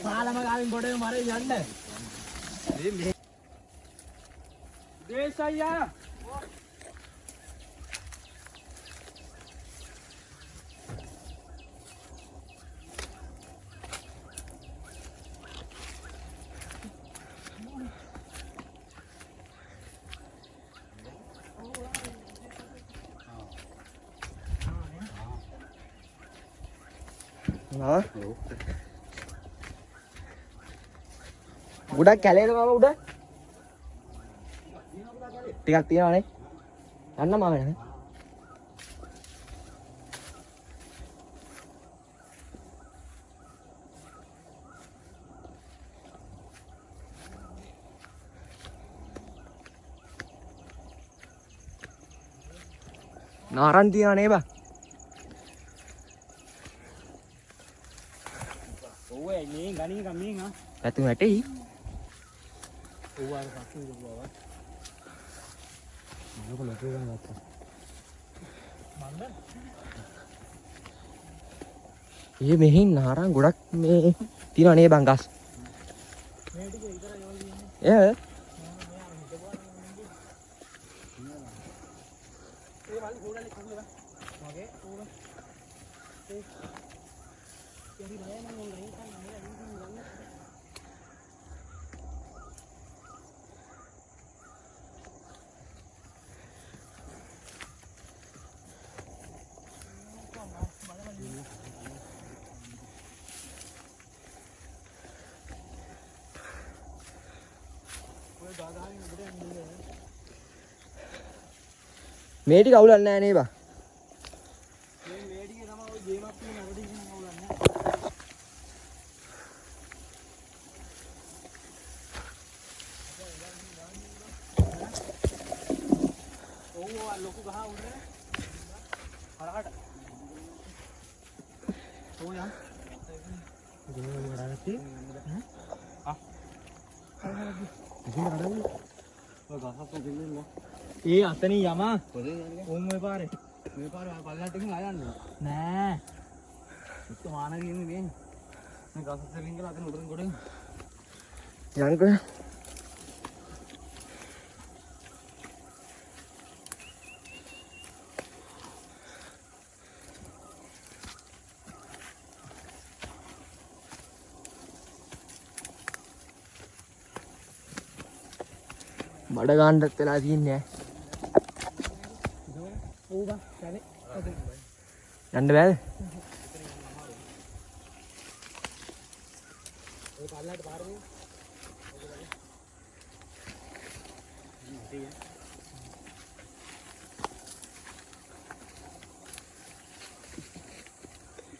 පාලම ගාවින් ගොඩේ මරේ යන්න. දේශයයා. हाँ उड़ा क्या ले मामा उड़ा टिकट तीन वाले अन्ना मामे ने नारन तीन आने बा ගණී කමින් ආ පැතු වැටෙයි ඕවා පස්සේ දුවවා මම ලොකේ ගන්නවා මන්ද ये මෙහින් නාරන් ගොඩක් මේ තියෙනවා නේ බං ගස් මේ ටික විතරයි ඕල් දින්නේ ඒ වල ගෝඩලේ කන්නේ මගේ ඕන ඒ යරි බෑ මම ගන්නේ මේ ටික අවුලක් නැහැ නේ බා මේ ටික තමයි ඔය ගේමක් තියෙන අර ටික නම් අවුලක් නැහැ ඔව් ලොකු ගහ උන්නේ හරකට ඕ යම් ගෝල වරාගත්තේ ආ හරකට ඉතින් අරගෙන ඔය ගහක් දෙන්නේ නෝ ඒ අතනින් යමා උන් ඔය පාරේ මේ පාරේ පල්ලට ගිහින් ආයන්න නෑ ඉත මානගේ ඉන්නේ වෙන්නේ මේ ගහක් දෙලින් ගලා අතන උඩින් ගොඩින් යන්කෝ බඩ ගන්නත් වෙලා තියන්නේ ඕ බා යන්නේ යන්න බෑද ඔය පල්ලට පාරේ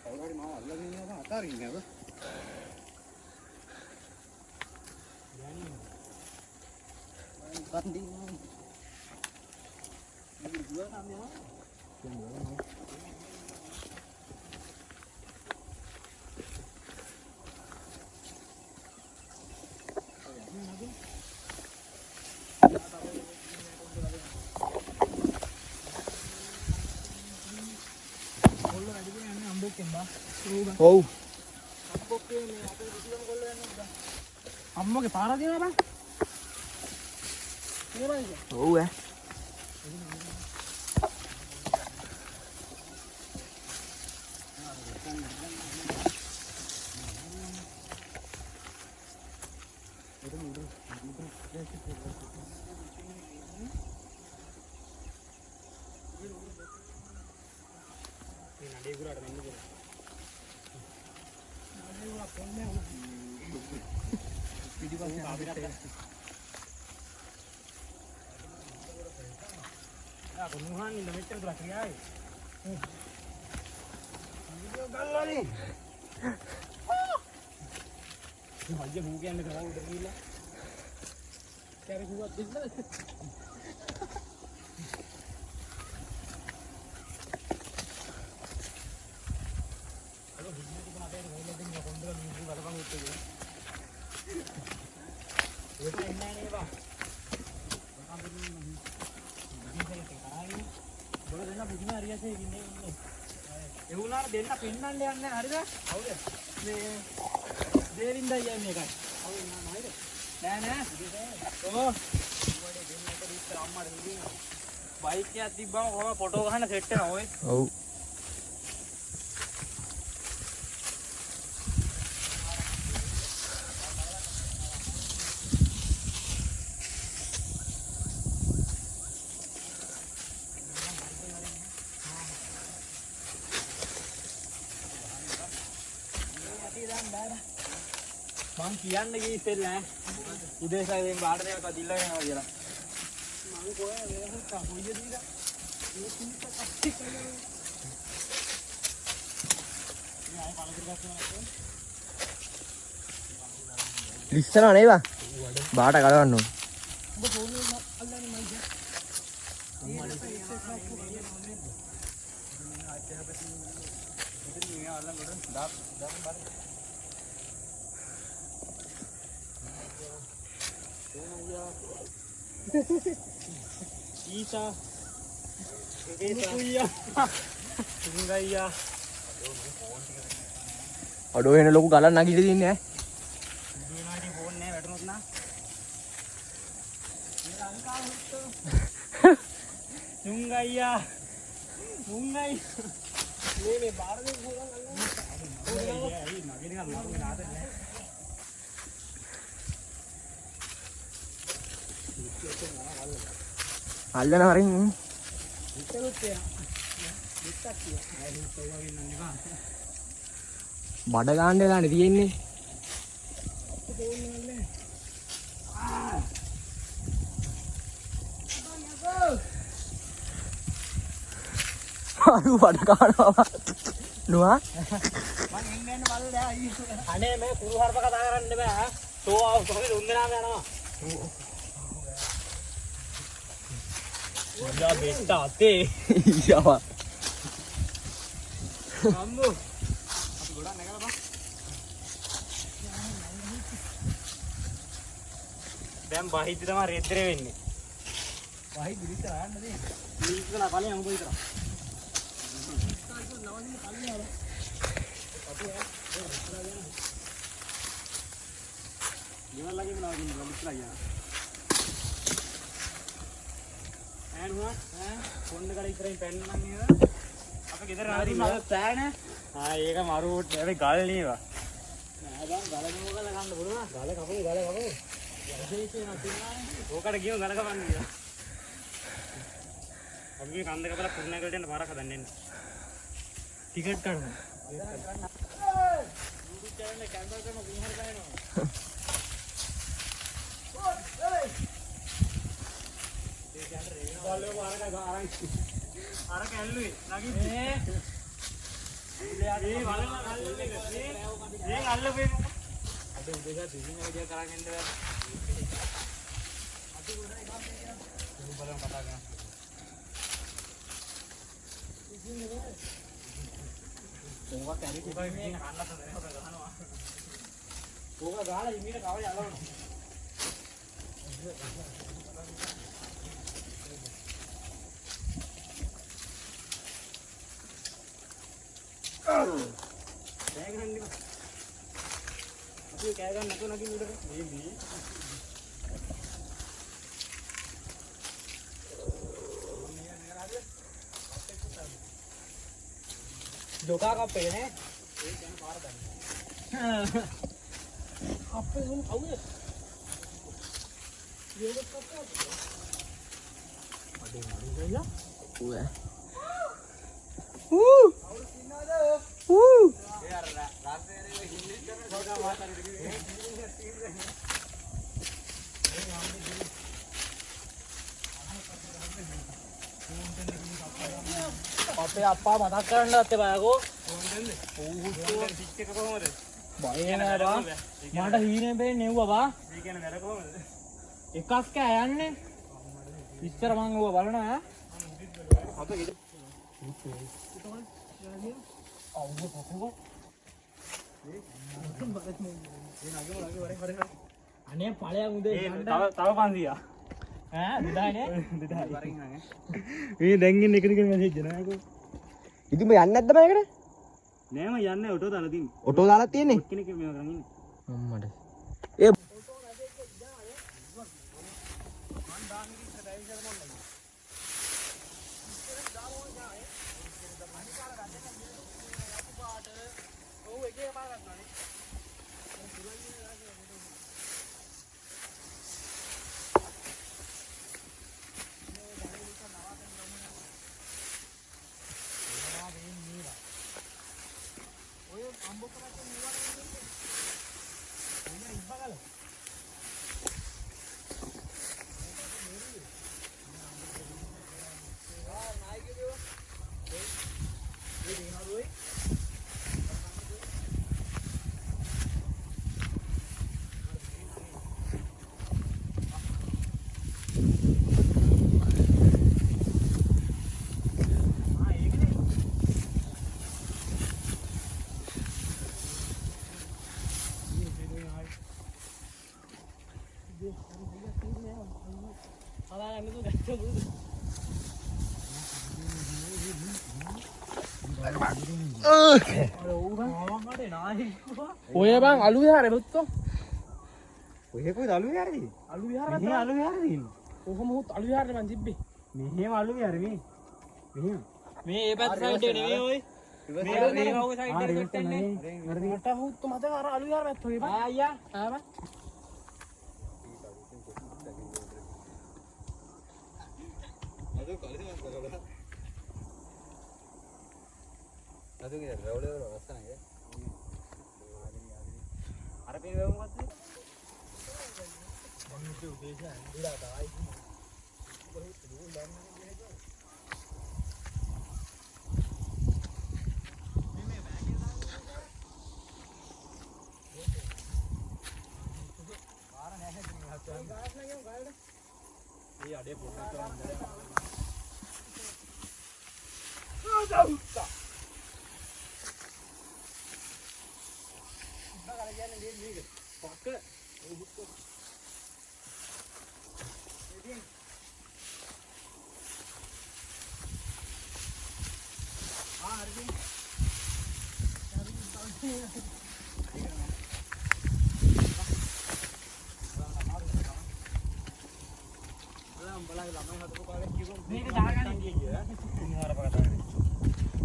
කවුරුහරි මාව අල්ලගෙන ඉන්නවා අතාරින්නේ නේද Bắt đi không? Đi dưới làm gì đó? ඔව් අම්මගේ පාර දිනවා බං ඔව් ඈ Penuhan ini meter belas riai. Video galau ni. Ini aja bukan ada orang udah gila. Cari buat bisnis. Kalau bisnis itu kenapa yang mulai dengan kontrol minggu kalau bang itu ya. Itu enak ni bang. බොල දෙන්න පුදුම හරියසේ ඉන්නේ ඉන්නේ. ඒ වුණාට දෙන්න පෙන්නන්න යන්නේ හරිද? හවුද? මේ දේවින්දයි යන්නේ එකයි. නෑ නෑ. ඕ. අම්මට හිටින්න. බයික් එකක් තිබ්බම කොහොම ෆොටෝ ගන්න සෙට් වෙනවා ඔය. ඔව්. මං කියන්න ගියේ ඉතින් උදේසාවෙන් බාඩ දෙකක් අදිල්ලා යනවා කියලා. මම කොහේ වෙනසක් කොයිද දීලා? මේ කින්ට කට්ටි කරනවා. මේ ආයෙ පළතුරු ගස්නවා. ලිස්සනවා නේද? බාට ගලවන්න ඕන. ඔබ ෆෝන් එක අල්ලන්නේ මයිද? අම්මා Isa. Kuya. Gaya. අඩෝ එන ලොකු ගලක් නැගිට තින්නේ ඈ. දිනාටි ෆෝන් නෑ වැටුනොත් නා. මේ ලංකාව හොත්තු. තුංගයියා. මුංගයි. මේ බාර දෙක ගෝලන් අල්ලන්නේ. ඔය නගින ගල් මාරුගේ නාතේ නෑ. අල්ලන හරින් බඩ ගන්න වෙලානේ තියෙන්නේ. අරු බඩ ගන්නවා නුවා මං එන්න බලලා අයියෝ අනේ මේ කුරු හර්ප කතා කරන්න බෑ කොහේ දුන්නාම යනවා යා බෙට්ටා අතේ යවා අම්මෝ අපි ගොඩක් නැගලා බා දැන් බහිද්දි තමයි රෙද්දරේ වෙන්නේ බහිද්දි විතර යන්න දෙන්න ලීක්ලා කලින් අමුබ විතර Gimana lagi menawar lagi lagi and what phone එකකට ඉස්සරහින් පෙන්න නම් නේද අපේ ගෙදර නාදී මම පෑන ඒක මරු මේ ගල් නේවා නෑ බං ගල නෝකල ගන්න පුළුවන් ගල කපේ යසේචේ නැතිනානේ ඕකට ගියෝ ගල කපන්න ගියා අපි මේ කන්ද කපලා කුරුණෑගලට යන්න පාරක් හදන්න එන්න ටිකට් ගන්න YouTube channel එක කැම්බර් කරන විහාර ගන්නවා අර කැල්ලුවේ නගින්නේ මේ වලම අල්ලන්නේ මේ අල්ලපේ අද උදේට දින විදිය කරගෙන ඉන්න බෑ අද උඩ එකක් දෙන්න බලන්න කතා කරන්න ඕවා කැරි කුඩයි මේ කන්නත් ගහනවා ඕවා ගාලා ඉමීට කවලේ අලවනවා අපි කෑ ගන්න නැතුව නගින්න උඩට මේ ජෝකා කප්පේ නේ ඒක යන පාර දන්නේ අපේ උන් කවුද ජෝක කප්පා අඩේ මරුගලා ඌ අවුරු කින්නවද ඒ අර රාත්‍රියේ ඉංග්‍රීසි කරන සෝදා මාතරිද අපේ අප්පා මතක් කරන්න ඇත්තේ බයකෝ ඕ පිච් එක කොහමද බය නෑ බා මට හීනේ බෙන්නේ නෙව්වා බා ඒ කියන්නේ වැඩ කොහමද එකක් කෑ යන්නේ ඉස්සර මං ඌව බලනවා ඈ අපේ ගෙද අනේ පළයක් උදේ තව 500 ඈ 2000 නේ 2000 මේ දැන් ඉන්නේ එක දිගට මැසේජ් එනවාකෝ ඉතින් මේ යන්නේ නැද්ද මේකට නෑම යන්නේ ඔටෝ දාලා තින්නේ ඔටෝ දාලා තියෙන්නේ කෙනෙක් මේව කරන් ඉන්නේ අම්මට ඒ ඔය බං අලු විහාරේ මුත්තෝ ඔය කොයිද අලු විහාරේ? අලු විහාරේ මෙහෙ අලු විහාරේ ඉන්නේ. කොහොම හොත් අලු විහාරේ මං තිබ්බේ මෙහෙම අලු විහාරේ මේ. මෙහෙම. මේ ඒ පැත්ත සයිඩ් එක නෙමෙයි ඔය. මේ කවුගේ සයිඩ් එකට දෙන්නේ. මට හොත් මතක අර අලු විහාරේ පැත්ත ඔය බං අයියා. ආවා අර පිළිවෙම ගත්තේ. මේක දාගන්න කියේ. ඉන්නවර පකට.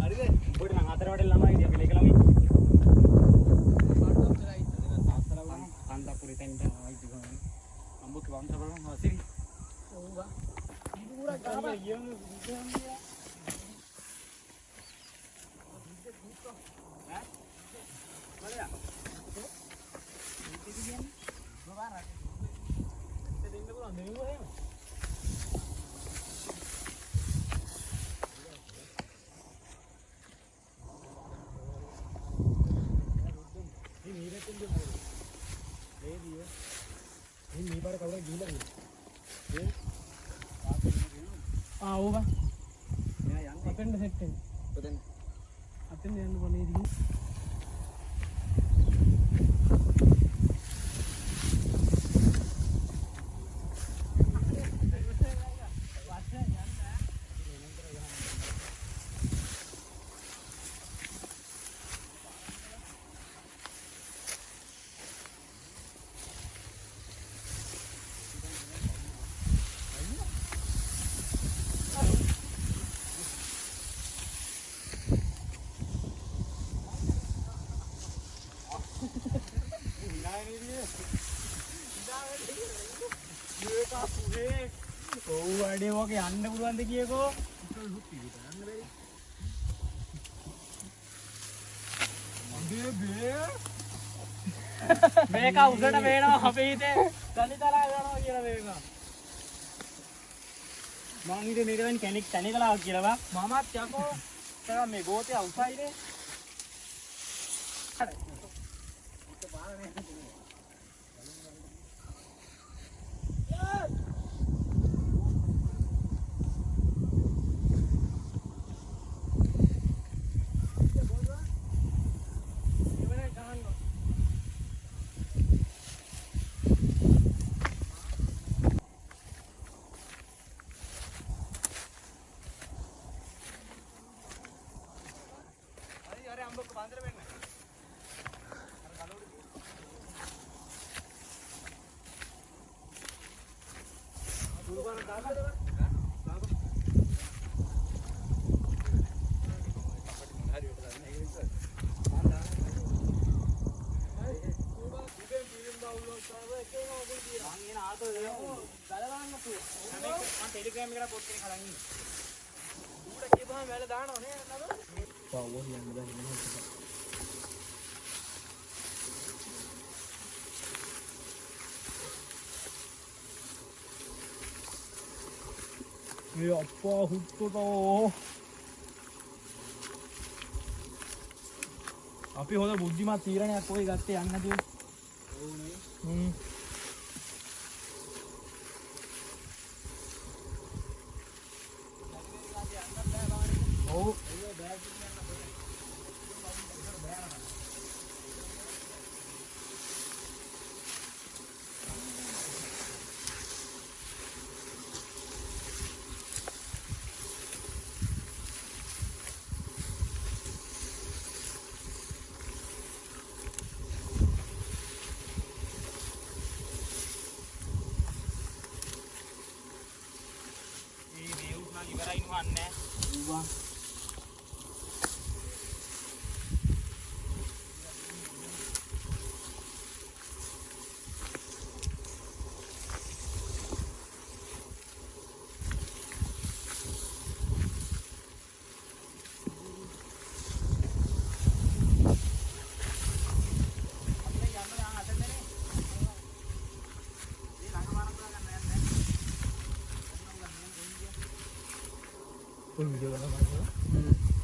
හරිද? ඔබට නම් අතර වටේ ළමයි ඉතින් අපි ලේක ළමයි. අන්තපුරේ තෙන්ට ආයිත් ගමන්. අම්බුක වන්දර බලන්න හසිරි. ඕවා. පුරා ගාබා යන්නේ විද්‍යාන්දියා. ඕවා අතෙන්ද සෙට් වෙන්නේ අතෙන්ද යන්න බනේ ඉතින් ඔව් අඩේ ඔක යන්න පුළුවන්ද කියකෝ. මේක උඩට වේනවා අපේ හිතේ තනිතලා යනවා කියලා මේක. මං හිතේ මේක දැන් කෙනෙක් තනිතලාවක් කියලා බා. මමත් යකෝ. ඒක මේ ගෝතේ අවුසයිනේ. ටෙලිග්‍රෑම් එකට පොත් කෙනෙක් හදන් ඉන්නේ. ඌට කියපුවාම වැල දානවා නේ නේද? පාව යන්න බෑ නේද? මේ අප්පා හුත්තෝ අපි හොඳ බුද්ධිමත් තීරණයක් කොයි ගත්තේ යන්න නැතුව. ඔව් නේ. ඔව් ඉවරයි නෝන්නේ. ඌවා කොයි විදියට කරනවද?